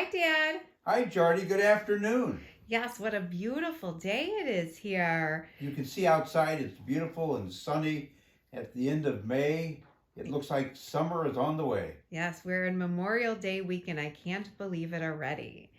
Hi, Dad. Hi, Jardy. Good afternoon. Yes, what a beautiful day it is here. You can see outside it's beautiful and sunny at the end of May. It looks like summer is on the way. Yes, we're in Memorial Day weekend. I can't believe it already.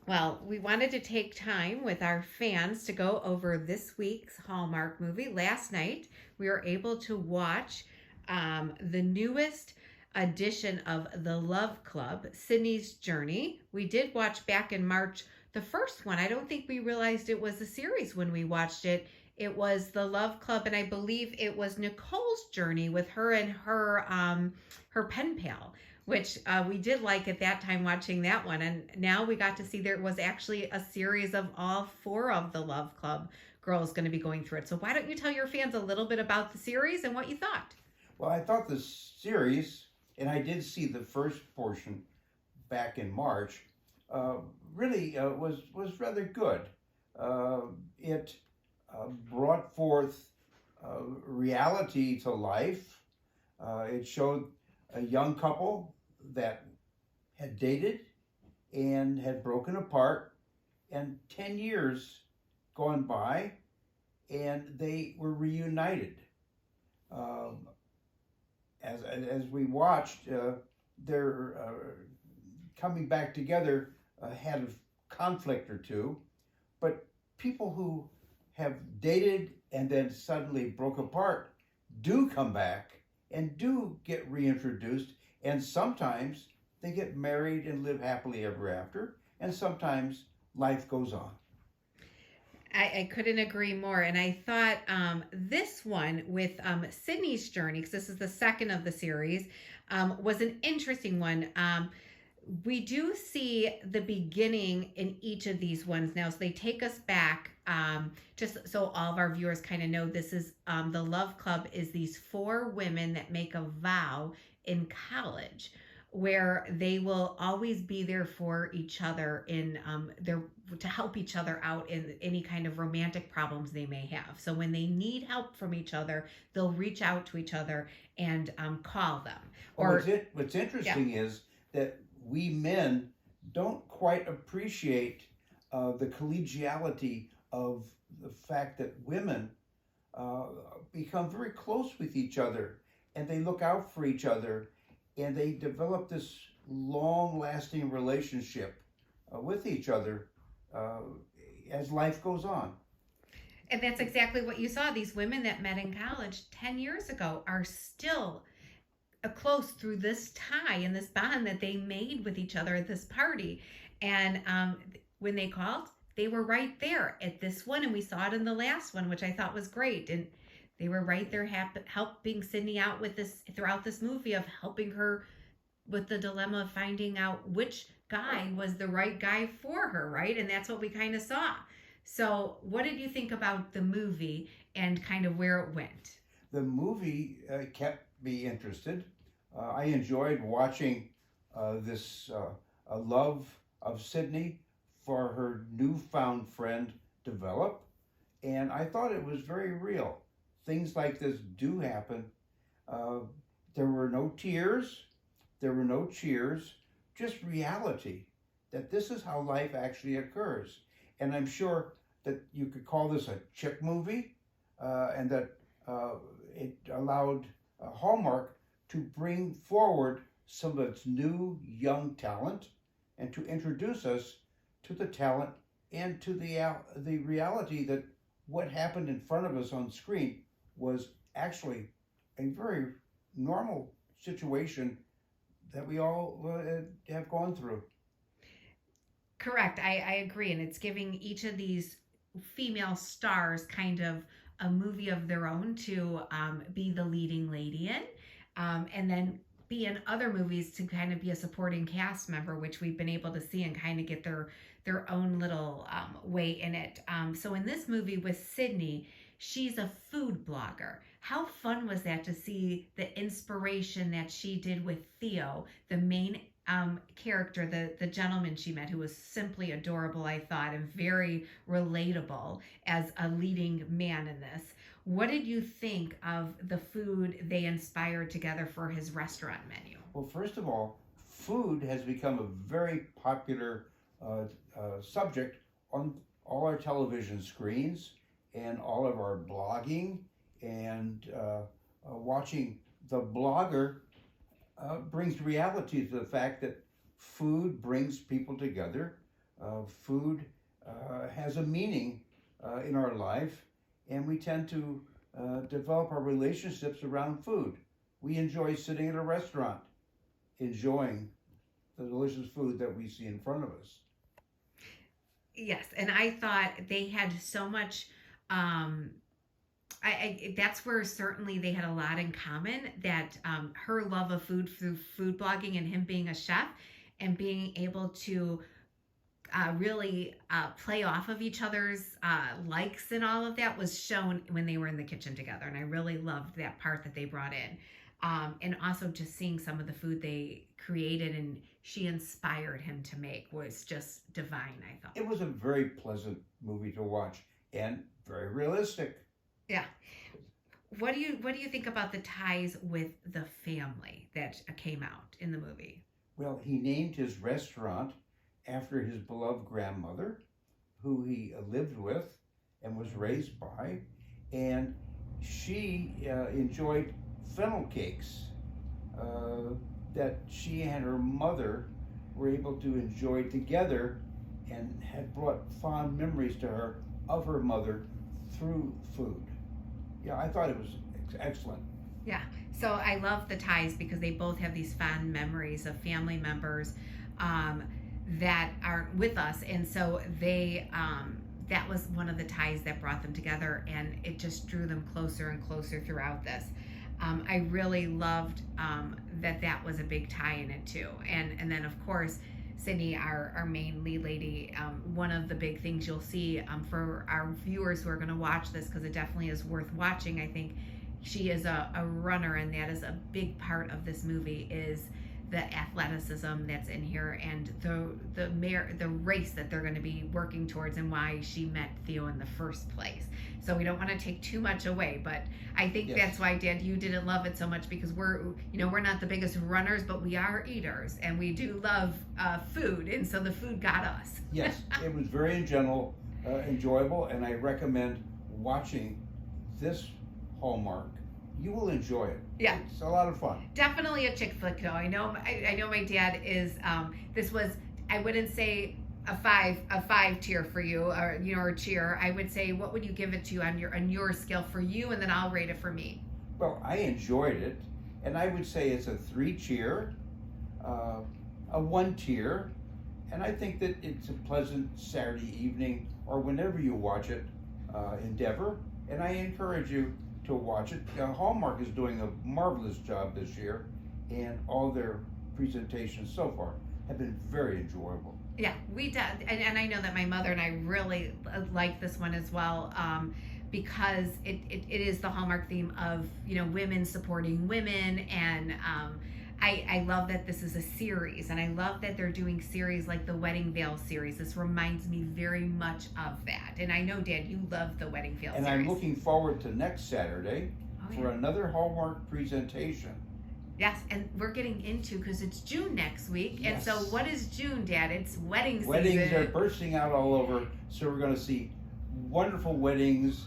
Well, we wanted to take time with our fans to go over this week's Hallmark movie. Last night, we were able to watch the newest edition of The Love Club, Sydney's Journey. We did watch back in March the first one. I don't think we realized it was a series when we watched it. It was The Love Club, and I believe it was Nicole's journey with her and her pen pal, which we did like at that time watching that one. And now we got to see there was actually a series of all four of the Love Club girls going to be going through it. So why don't you tell your fans a little bit about the series and what you thought? Well, I thought the series, and I did see the first portion back in March, uh, really was rather good. It brought forth reality to life. It showed a young couple that had dated and had broken apart, and 10 years gone by, and they were reunited. Um, as we watched, their coming back together had a conflict or two, but people who have dated and then suddenly broke apart do come back and do get reintroduced, and sometimes they get married and live happily ever after, and sometimes life goes on. I couldn't agree more. And I thought this one with Sydney's journey, because this is the second of the series, was an interesting one. We do see the beginning in each of these ones now. So they take us back, just so all of our viewers kind of know this is the Love Club is these four women that make a vow in college where they will always be there for each other in their to help each other out in any kind of romantic problems they may have. So when they need help from each other, they'll reach out to each other and call them. Well, Or what's yeah, interesting is that we men don't quite appreciate the collegiality of the fact that women uh, become very close with each other, and they look out for each other, and they develop this long lasting relationship with each other uh, as life goes on. and that's exactly what you saw. These women that met in college 10 years ago are still close through this tie and this bond that they made with each other at this party. And when they called, they were right there at this one, and we saw it in the last one, which I thought was great. And they were right there, helping Sydney out with this throughout this movie of helping her with the dilemma of finding out which guy was the right guy for her, right? And that's what we kind of saw. So, what did you think about the movie and kind of where it went? The movie kept me interested. I enjoyed watching this love of Sydney for her newfound friend develop, and I thought it was very real. Things like this do happen. Uh, there were no tears, there were no cheers, just reality that this is how life actually occurs. And I'm sure that you could call this a chick movie, and that uh, it allowed Hallmark to bring forward some of its new young talent and to introduce us to the talent and to the reality that what happened in front of us on screen was actually a very normal situation that we all have gone through. Correct. I agree. And it's giving each of these female stars kind of a movie of their own to be the leading lady in. And then be in other movies to kind of be a supporting cast member, which we've been able to see and kind of get their own little way in it. So in this movie with Sydney, she's a food blogger. How fun was that to see the inspiration that she did with Theo, the main character, the gentleman she met, who was simply adorable, I thought, and very relatable as a leading man in this. What did you think of the food they inspired together for his restaurant menu? Well, first of all, food has become a very popular subject on all our television screens and all of our blogging and watching. The blogger brings reality to the fact that food brings people together. Food has a meaning in our life, and we tend to develop our relationships around food. We enjoy sitting at a restaurant, enjoying the delicious food that we see in front of us. Yes, and I thought they had so much. That's where certainly they had a lot in common. That her love of food through food blogging and him being a chef and being able to really play off of each other's likes and all of that was shown when they were in the kitchen together. And I really loved that part that they brought in. And also just seeing some of the food they created and she inspired him to make was just divine, I thought. It was a very pleasant movie to watch and very realistic. Yeah. What do you think about the ties with the family that came out in the movie? Well, he named his restaurant after his beloved grandmother, who he lived with and was raised by, and she enjoyed funnel cakes that she and her mother were able to enjoy together and had brought fond memories to her of her mother through food. Yeah, I thought it was excellent. Yeah, so I love the ties because they both have these fond memories of family members that aren't with us, and so they that was one of the ties that brought them together, and it just drew them closer and closer throughout this. I really loved that was a big tie in it too, and then of course Sydney, our main lead lady, one of the big things you'll see for our viewers who are going to watch this, because it definitely is worth watching, I think she is a runner, and that is a big part of this movie, is the athleticism that's in here and the race that they're going to be working towards and why she met Theo in the first place. So we don't want to take too much away, but I think Yes. that's why, Dad, you didn't love it so much, because we're not the biggest runners, but we are eaters and we do love food, and so the food got us. Yes, it was very enjoyable, and I recommend watching this Hallmark. You will enjoy it. Yeah. It's a lot of fun. Definitely a chick flick, though. I know my dad is. This was, I wouldn't say a five tier for you, or or cheer. I would say, what would you give it to on your scale for you, and then I'll rate it for me. Well, I enjoyed it, and I would say it's a 3 cheer, a 1 tier, and I think that it's a pleasant Saturday evening or whenever you watch it endeavor, and I encourage you to watch it. Hallmark is doing a marvelous job this year, and all their presentations so far have been very enjoyable. Yeah, we did, and I know that my mother and I really like this one as well, because it is the Hallmark theme of women supporting women, and I love that this is a series, and I love that they're doing series like the Wedding Veil series. This reminds me very much of that, and I know, Dad, you love the Wedding Veil And series. I'm looking forward to next Saturday for another Hallmark presentation. Yes, and we're getting into, because it's June next week, and Yes. so what is June, Dad? It's wedding season. Weddings are bursting out all over, so we're going to see wonderful weddings,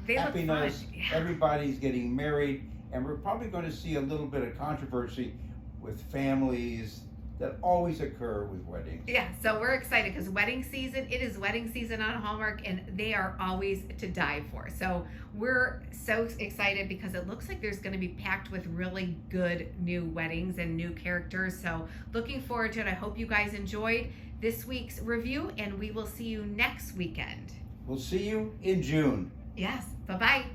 They look happiness, fun. Yeah. everybody's getting married, and we're probably going to see a little bit of controversy with families that always occur with weddings. Yeah, so we're excited because it is wedding season on Hallmark, and they are always to die for. So we're so excited because it looks like there's going to be packed with really good new weddings and new characters. So looking forward to it. I hope you guys enjoyed this week's review, and we will see you next weekend. We'll see you in June. Yes, bye-bye.